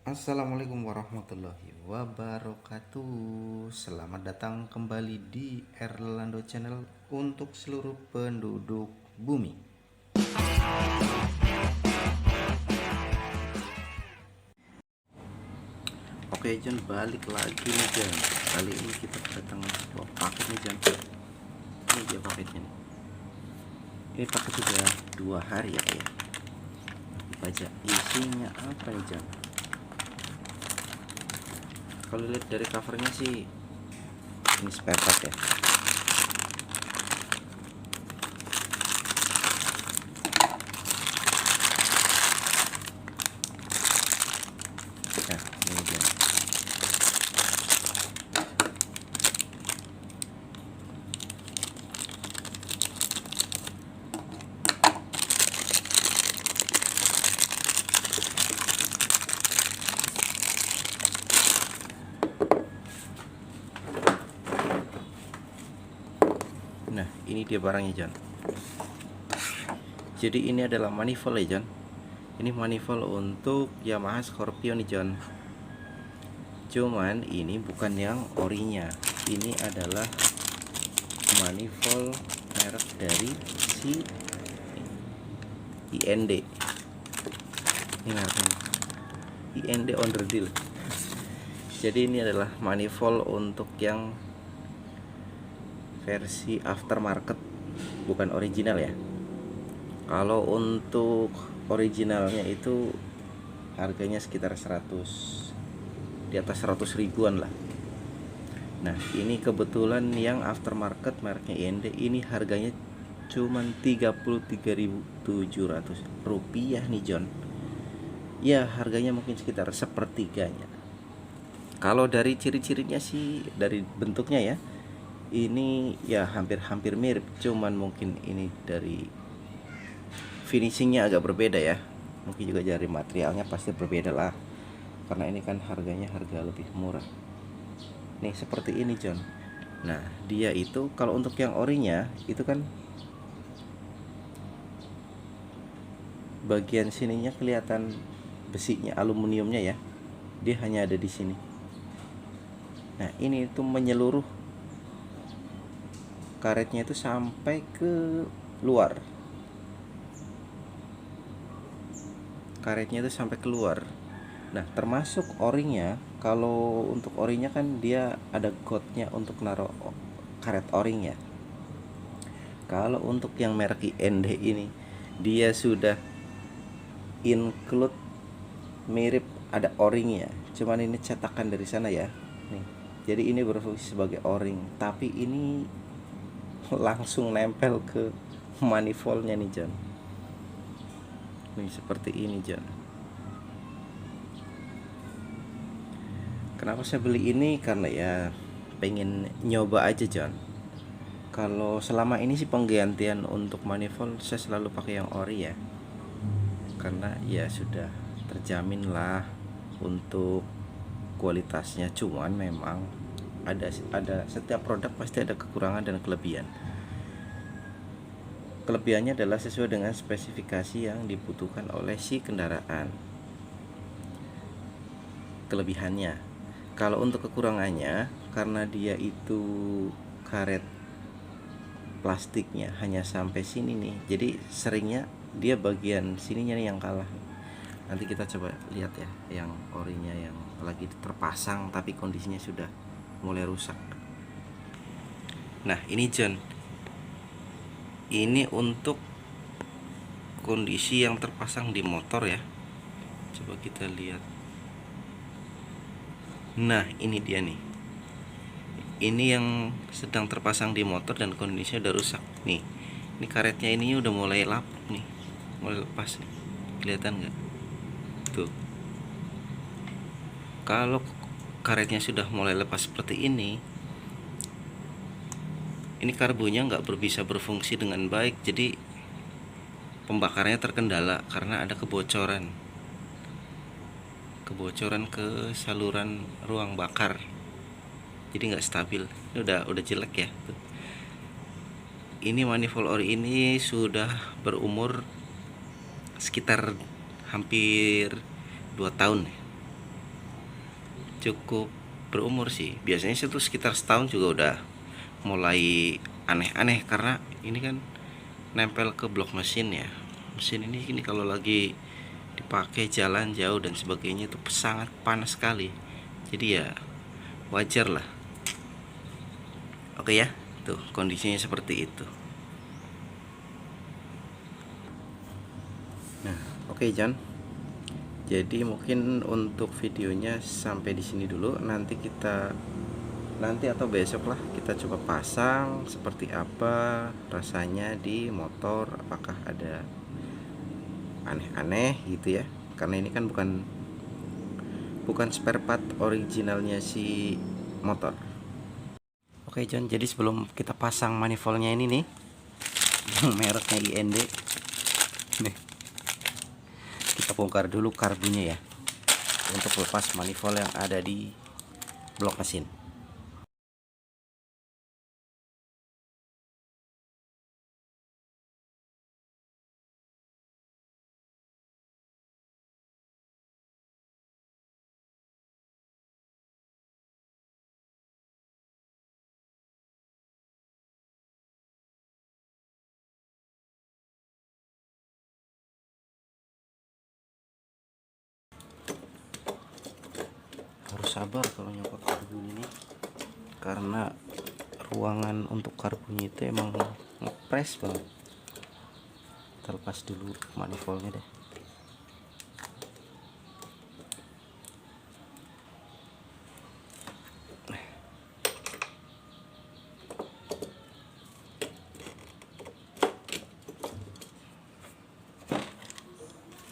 Assalamualaikum warahmatullahi wabarakatuh. Selamat datang kembali di Erlando Channel untuk seluruh penduduk bumi. Oke John, balik lagi nih John. Kali ini kita kedatangan sebuah paket nih John. Ini dia paketnya nih. Ini paket sudah 2 hari ya kayak. Baca isinya apa nih John? Kalau lihat dari covernya sih ini spare part ya. Nah, ini dia. Nah, ini dia barangnya John. Jadi ini adalah manifold ya John. Ini manifold untuk Yamaha Scorpio nih John. Cuman ini bukan yang orinya. Ini adalah manifold merek dari si IND. Ini mereknya IND Onderdil. Jadi ini adalah manifold untuk yang versi aftermarket, bukan original ya. Kalau untuk originalnya itu harganya sekitar 100, di atas 100 ribuan lah. Nah, ini kebetulan yang aftermarket mereknya IND ini harganya cuman 33.700 rupiah nih John. Ya, harganya mungkin sekitar sepertiganya. Kalau dari ciri-cirinya sih, dari bentuknya ya, ini ya hampir-hampir mirip, cuman mungkin ini dari finishingnya agak berbeda ya. Mungkin juga dari materialnya pasti berbeda lah, karena ini kan harganya harga lebih murah. Nih seperti ini John. Nah, dia itu kalau untuk yang orinya itu kan bagian sininya kelihatan besinya, aluminiumnya ya. Dia hanya ada di sini. Nah, ini itu menyeluruh karetnya itu sampai ke luar. Karetnya itu sampai keluar. Nah, termasuk orinya. Kalau untuk orinya kan dia ada gotnya untuk naruh karet oring ya. Kalau untuk yang merek IND ini, dia sudah include mirip ada oringnya. Cuman ini cetakan dari sana ya. Nih. Jadi ini berfungsi sebagai o-ring, tapi ini langsung nempel ke manifoldnya nih John. Nih seperti ini John. Kenapa saya beli ini? Karena ya pengen nyoba aja John. Kalau selama ini sih penggantian untuk manifold saya selalu pakai yang ori ya. Karena ya sudah terjamin lah untuk kualitasnya. Cuman memang ada setiap produk pasti ada kekurangan dan kelebihan. Kelebihannya adalah sesuai dengan spesifikasi yang dibutuhkan oleh si kendaraan. Kelebihannya, kalau untuk kekurangannya, karena dia itu karet plastiknya hanya sampai sini nih, jadi seringnya dia bagian sininya nih yang kalah. Nanti kita coba lihat ya yang orinya yang lagi terpasang tapi kondisinya sudah mulai rusak. Nah, ini John, ini untuk kondisi yang terpasang di motor ya. Coba kita lihat. Nah, ini dia nih. Ini yang sedang terpasang di motor dan kondisinya udah rusak nih. Ini karetnya ini udah mulai lapuk nih, mulai lepas nih. Kelihatan nggak? Tuh. Kalau karetnya sudah mulai lepas seperti ini karbunya nggak bisa berfungsi dengan baik. Jadi pembakarannya terkendala karena ada kebocoran ke saluran ruang bakar. Jadi nggak stabil. Ini udah jelek ya. Ini manifold ori ini sudah berumur sekitar hampir 2 tahun. cukup berumur sih. Biasanya itu sekitar setahun juga udah mulai aneh-aneh, karena ini kan nempel ke blok mesin ya. Mesin ini kalau lagi dipakai jalan jauh dan sebagainya itu sangat panas sekali. Jadi ya wajar lah. Oke ya, tuh kondisinya seperti itu. Nah, oke John. Jadi mungkin untuk videonya sampai di sini dulu. Nanti atau besok lah kita coba pasang seperti apa rasanya di motor, apakah ada aneh-aneh gitu ya, karena ini kan bukan spare part originalnya si motor. Oke John, jadi sebelum kita pasang manifoldnya ini nih, yang mereknya IND nih, kita bongkar dulu karbunya ya, untuk lepas manifold yang ada di blok mesin. Harus sabar kalau nyopot karbunya nih, karena ruangan untuk karbunya itu emang ngepres banget. Kita lepas dulu manifoldnya deh.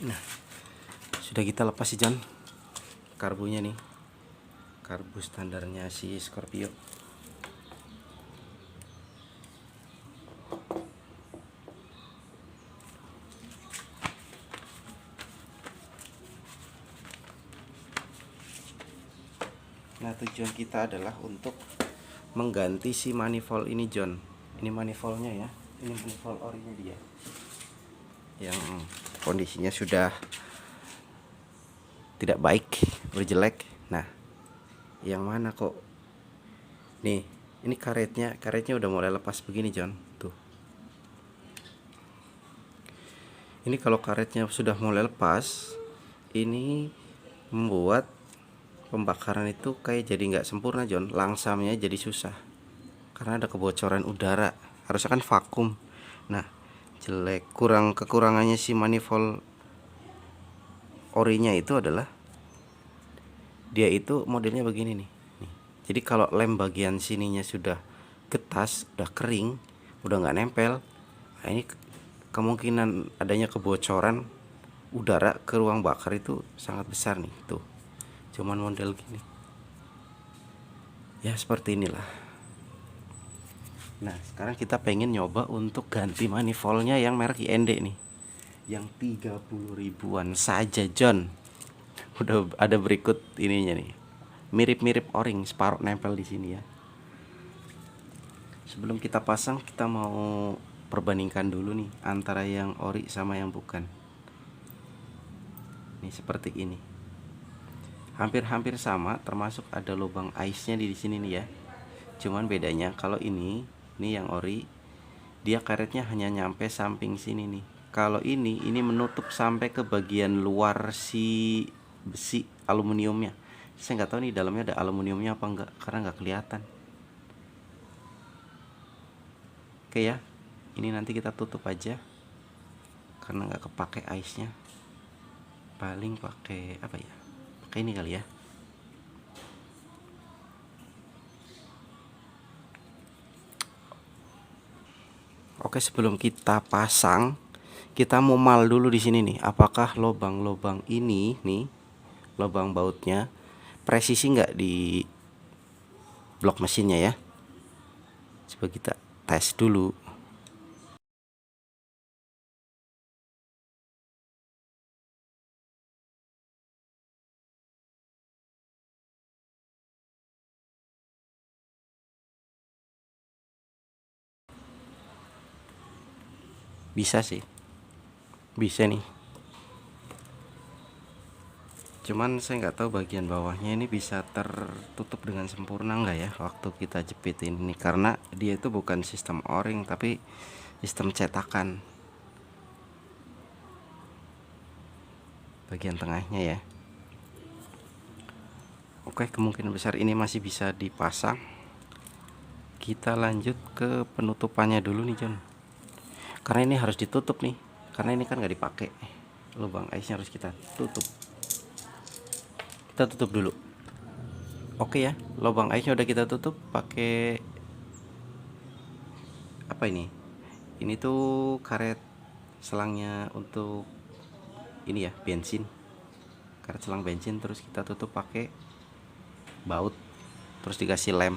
Nah, sudah kita lepas sih John karbunya nih, karbu standarnya si Scorpio. Nah, tujuan kita adalah untuk mengganti si manifold ini John. Ini manifoldnya ya, ini manifold orinya dia yang kondisinya sudah tidak baik, berjelek. Nah, yang mana kok nih, ini karetnya udah mulai lepas begini John. Tuh, ini kalau karetnya sudah mulai lepas, ini membuat pembakaran itu kayak jadi nggak sempurna John. Langsamnya jadi susah karena ada kebocoran udara. Harusnya kan vakum. Nah, jelek, kekurangannya si manifold orinya itu adalah dia itu modelnya begini nih. Jadi kalau lem bagian sininya sudah getas, udah kering, udah nggak nempel, nah ini kemungkinan adanya kebocoran udara ke ruang bakar itu sangat besar nih. Tuh, cuman model gini ya, seperti inilah. Nah, sekarang kita pengen nyoba untuk ganti manifoldnya yang merek IND nih, yang 30 ribuan saja John. Udah ada berikut ininya nih, mirip-mirip o-ring, separuh nempel di sini ya. Sebelum kita pasang, kita mau perbandingkan dulu nih antara yang ori sama yang bukan. Nih seperti ini, hampir-hampir sama, termasuk ada lubang ice-nya di sini nih ya. Cuman bedanya kalau ini yang ori, dia karetnya hanya nyampe samping sini nih. Kalau ini menutup sampai ke bagian luar si besi aluminiumnya. Saya nggak tahu nih dalamnya ada aluminiumnya apa enggak, karena nggak kelihatan. Oke ya, ini nanti kita tutup aja karena nggak kepake ice-nya. Paling pakai apa ya? Pakai ini kali ya. Oke, sebelum kita pasang, kita mau mal dulu di sini nih. Apakah lubang-lubang ini nih, lubang bautnya presisi nggak di blok mesinnya ya? Coba kita tes dulu. Bisa sih, bisa nih. Cuman saya nggak tahu bagian bawahnya ini bisa tertutup dengan sempurna nggak ya waktu kita jepit ini, karena dia itu bukan sistem o-ring tapi sistem cetakan bagian tengahnya ya. Oke, kemungkinan besar ini masih bisa dipasang. Kita lanjut ke penutupannya dulu nih John, karena ini harus ditutup nih, karena ini kan nggak dipakai. Lubang ice-nya harus kita tutup. Kita tutup dulu. Oke ya, lubang ice-nya udah kita tutup pakai apa ini? Ini tuh karet selangnya untuk ini ya, bensin. Karet selang bensin, terus kita tutup pakai baut, terus dikasih lem.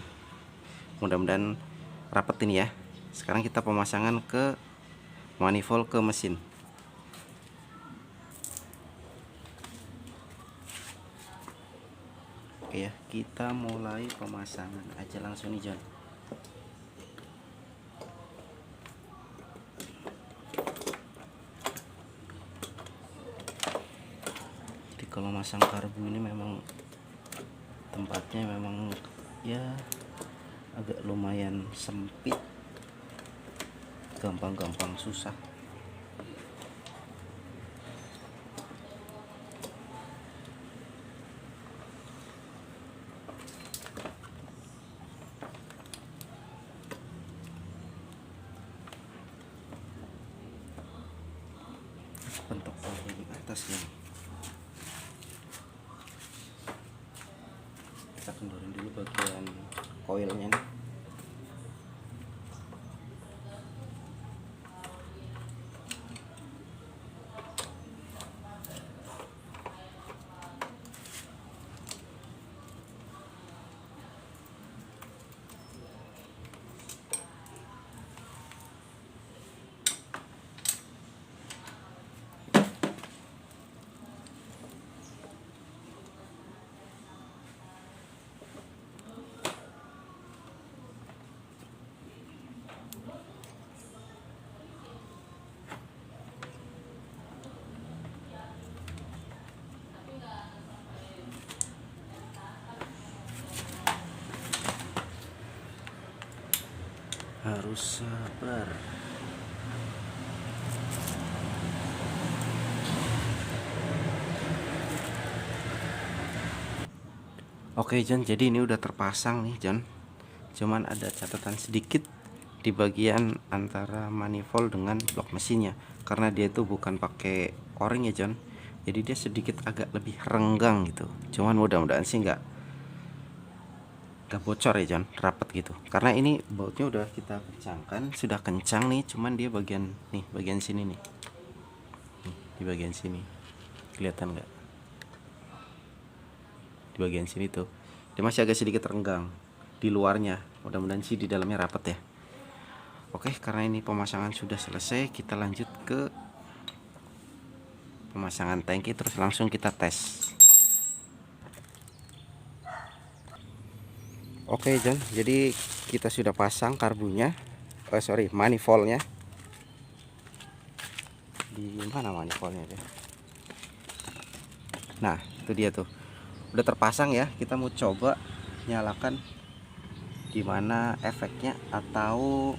Mudah-mudahan rapet ini ya. Sekarang kita pemasangan ke manifold ke mesin. Oke ya, kita mulai pemasangan aja langsung nih John. Jadi kalau masang karbu ini memang tempatnya memang ya agak lumayan sempit, gampang-gampang susah. Bentuk di atas ya. Kita kendorin dulu bagian koilnya nih. Harus sabar. Oke John, jadi ini udah terpasang nih John. Cuman ada catatan sedikit di bagian antara manifold dengan blok mesinnya, karena dia itu bukan pakai o-ring ya John. Jadi dia sedikit agak lebih renggang gitu. Cuman mudah-mudahan sih nggak bocor ya John, rapet gitu. Karena ini bautnya udah kita kencangkan, sudah kencang nih. Cuman dia bagian nih, bagian sini nih, di bagian sini kelihatan nggak? Di bagian sini tuh dia masih agak sedikit renggang di luarnya. Mudah-mudahan sih di dalamnya rapet ya. Oke, karena ini pemasangan sudah selesai, kita lanjut ke pemasangan tangki, terus langsung kita tes. Oke John, jadi kita sudah pasang karbunya, manifoldnya. Di mana manifoldnya deh? Nah, itu dia tuh, udah terpasang ya. Kita mau coba nyalakan gimana efeknya atau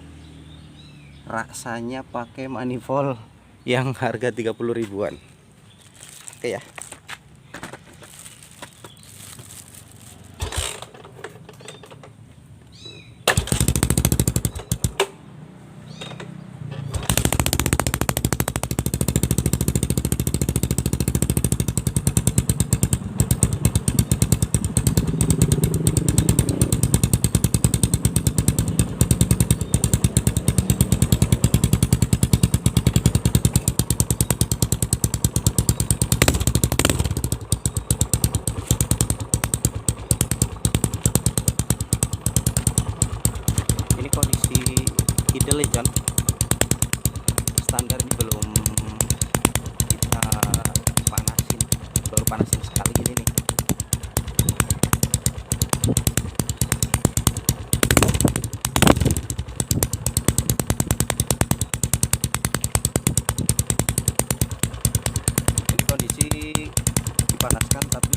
rasanya pakai manifold yang harga 30 ribuan. Oke ya. Ini kondisi idle ya John. Standar ini belum kita panasin, baru panasin sekali gini nih. Ini kondisi dipanaskan tapi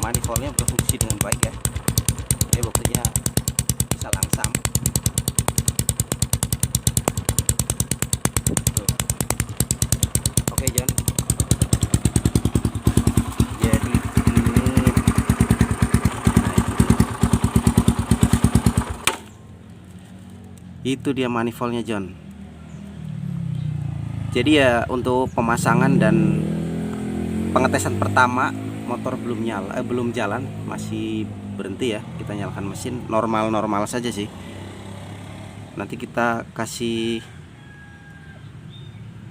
manifoldnya berfungsi dengan baik ya. Dia bekerja bisa langsam. Tuh. Oke John, jadi ini itu dia manifoldnya John. Jadi ya untuk pemasangan dan pengetesan pertama motor belum nyala, belum jalan, masih berhenti ya. Kita nyalakan mesin normal-normal saja sih. Nanti kita kasih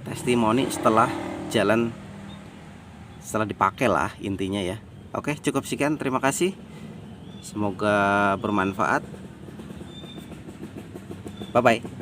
testimoni setelah jalan, setelah dipakai lah intinya ya. Oke, cukup sekian, terima kasih, semoga bermanfaat. Bye bye.